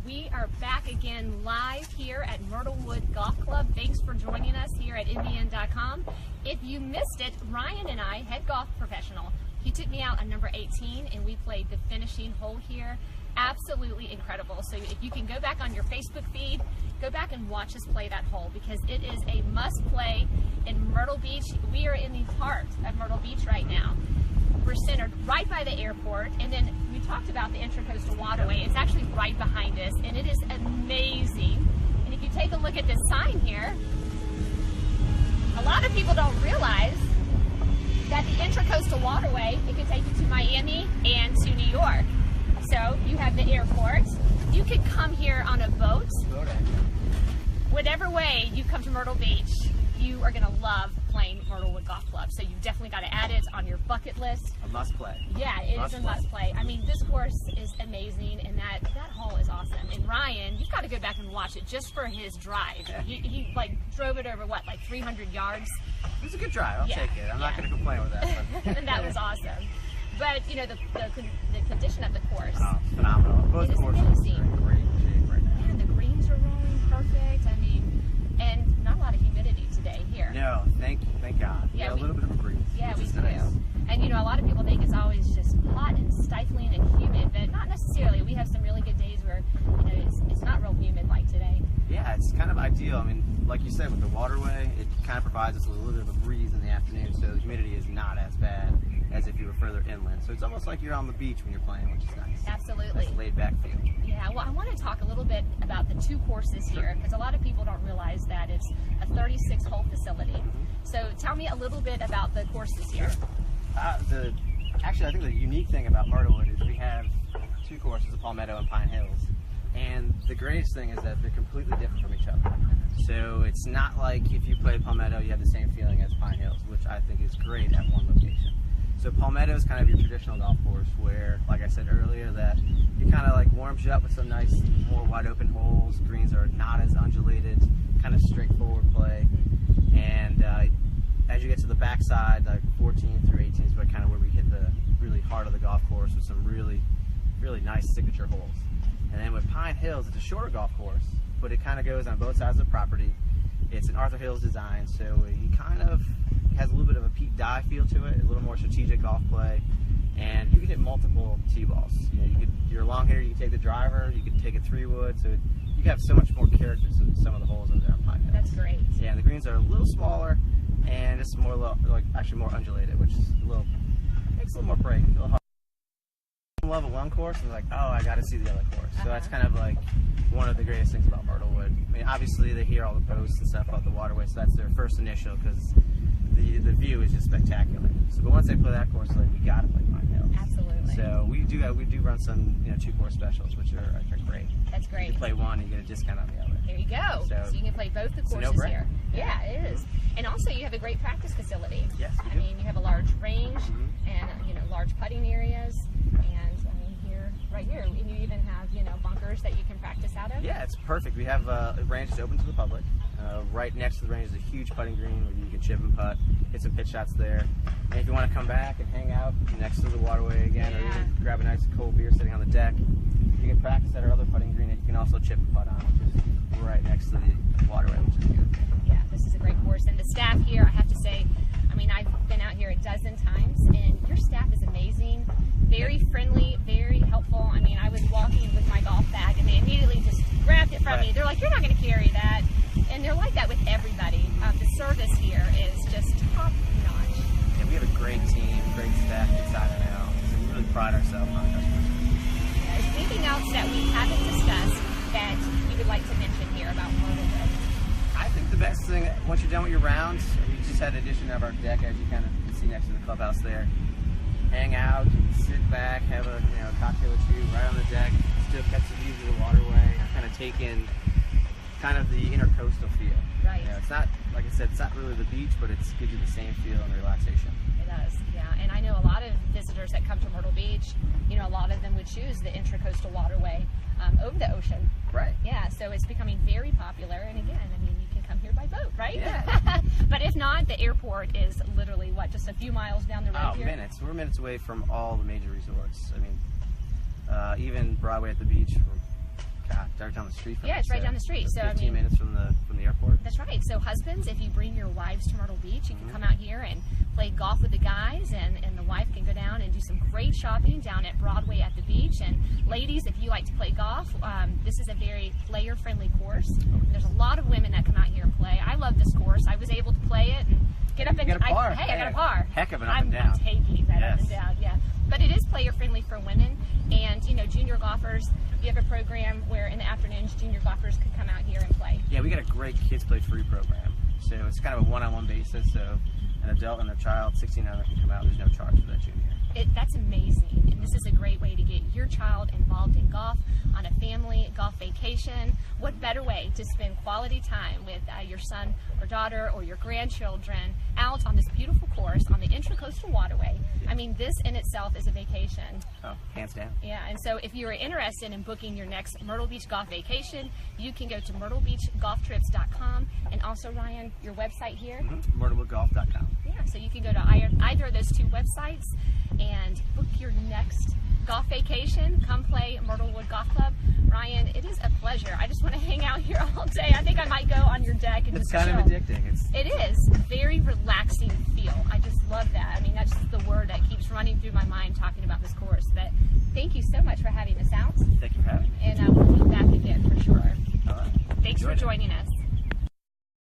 We are back again live here at Myrtlewood Golf Club. Thanks for joining us here at Indian.com. If you missed it, Ryan and I, head golf professional, he took me out on number 18 and we played the finishing hole here. Absolutely incredible. So if you can go back on your Facebook feed, go back and watch us play that hole because it is a must play in Myrtle Beach. We are in the heart of Myrtle Beach right now. We're centered right by the airport, and then we talked about the Intracoastal Waterway. It's actually right behind us, and it is amazing. And if you take a look at this sign here, a lot of people don't realize that the Intracoastal Waterway, it can take you to Miami and to New York. So you have the airport. You could come here on a boat. Whatever way you come to Myrtle Beach, you are going to love playing Myrtlewood Golf Club. So you've definitely got to add it on your bucket list. A must play. Yeah, it is a must play. I mean, this course is amazing, and that hole is awesome. And Ryan, you've got to go back and watch it just for his drive. Yeah. He like drove it over what, like 300 yards? It was a good drive. I'll take it. I'm not going to complain with that. But. And that was awesome. But you know the condition of the course. Oh, phenomenal. Both courses are in great shape right now. Yeah, the greens are rolling perfect. I mean, and not a lot of humidity today here. No, thank God. Yeah, a little bit of a breeze. Yeah, we do. Nice. And you know, a lot of people think it's always just hot and stifling and humid, but not necessarily. We have some really good days where you know it's not real humid like today. Yeah, it's kind of ideal. I mean, like you said, with the waterway, it kind of provides us with a little bit of a breeze in the afternoon, so the humidity is not as bad as if you were further inland. So it's almost like you're on the beach when you're playing, which is nice. Absolutely. Nice laid back feel. Yeah, well, I want to talk a little bit about the two courses here because a lot of people don't realize that it's a 36-hole facility. So tell me a little bit about the courses here. Actually, I think the unique thing about Myrtlewood is we have two courses, the Palmetto and Pine Hills. And the greatest thing is that they're completely different from each other. So it's not like if you play Palmetto, you have the same feeling as Pine Hills, which I think is great at one location. So Palmetto is kind of your traditional golf course where, like I said earlier, that it kind of like warms you up with some nice, more wide open holes. Greens are not as undulated, kind of straightforward play. And as you get to the backside, like 14 through 18 is kind of where we hit the really heart of the golf course with some really, really nice signature holes. And then with Pine Hills, it's a shorter golf course, but it kind of goes on both sides of the property. It's an Arthur Hills design, so it kind of has a little bit of a peak dive feel to it, a little more strategic golf play, and you can hit multiple tee balls. You know, you're a long hitter, you can take the driver, you can take a 3-wood, so you have so much more character to some of the holes in there on Pine Hills. That's great. Yeah, and the greens are a little smaller, and it's more actually more undulated, which is makes a little more break, a little hard. Love of one course and like, oh, I got to see the other course. So that's kind of like one of the greatest things about Myrtlewood. I mean, obviously they hear all the posts and stuff about the waterway, so that's their first initial because the view is just spectacular. So, but once they play that course, like we got to play Pine Hills. Absolutely. So we do run some 2-course specials, which are great. That's great. You play one, you get a discount on the other. There you go. So you can play both the courses here. Yeah, it is. And also you have a great practice facility. Yes, we do. I mean, you have a large range and large putting areas, and I mean right here, and you even have bunkers that you can practice out of. Yeah, it's perfect. We have a range that's open to the public. Right next to the range is a huge putting green where you can chip and putt, hit some pitch shots there. And if you want to come back and hang out next to the waterway again, or even grab a nice cold beer sitting on the deck, you can practice at our other putting green that you can also chip and putt on, which is right next to the waterway, which is beautiful. Yeah, this is a great course. And the staff here, I have to say, I mean, I've been out here a dozen times, and your staff is amazing. Very friendly, very helpful. I mean, I was walking with my golf bag, and they immediately just grabbed it from me. They're like, you're not going to carry that. And they're like that with everybody. The service here is just top notch. Yeah, we have a great team, great staff inside and out. So we really pride ourselves on customers. Is there anything else that we haven't discussed that you would like to mention here about Myrtlewood? I think the best thing, once you're done with your rounds, we just had an addition of our deck, as you kind of can see next to the clubhouse there. Hang out, sit back, have a cocktail or two right on the deck, still catch the views of the waterway, kind of take in kind of the intercoastal feel. Right. It's not, like I said, it's not really the beach, but it gives you the same feel and relaxation. It does, yeah. And I know a lot of visitors that come to Myrtle Beach, a lot of them would choose the Intracoastal Waterway over the ocean. Right. Yeah, so it's becoming very popular. And again, I mean, you can come here by boat, right? Yeah. But if not, the airport is literally, what, just a few miles down the road here? Minutes. We're minutes away from all the major resorts. I mean, even Broadway at the beach, we're God, right down the street from Yeah, it's right down the street. So 15 minutes from the airport. That's right. So husbands, if you bring your wives to Myrtle Beach, you can come out here and play golf with the guys, and the wife can go down and do some great shopping down at Broadway at the beach. And ladies, if you like to play golf, this is a very player-friendly course. There's a lot of women that come out here and play. I love this course. I was able to play it and get up and I got a par. Heck of an up and down. I'm taking that up and down, yeah. But it is player-friendly for women, and junior golfers. You have a program where in the afternoons junior golfers could come out here and play. Yeah, we got a great Kids Play Free program. So it's kind of a one-on-one basis. So an adult and a child, 16 and under, can come out. There's no charge for that junior. That's amazing, and this is a great way to get your child involved in golf on a family golf vacation. What better way to spend quality time with your son or daughter or your grandchildren out on this beautiful course on the Intracoastal Waterway? Yeah. I mean, this in itself is a vacation. Oh, hands down. Yeah, and so if you are interested in booking your next Myrtle Beach golf vacation, you can go to myrtlebeachgolftrips.com, and also, Ryan, your website here? Myrtlewoodgolf.com. Yeah, so you can go to either of those two websites and book your next golf vacation. Come play Myrtlewood Golf Club. Ryan, it is a pleasure. I just want to hang out here all day. I think I might go on your deck and It's just kind chill. of addicting. It is. Very relaxing feel. I just love that. I mean, that's the word that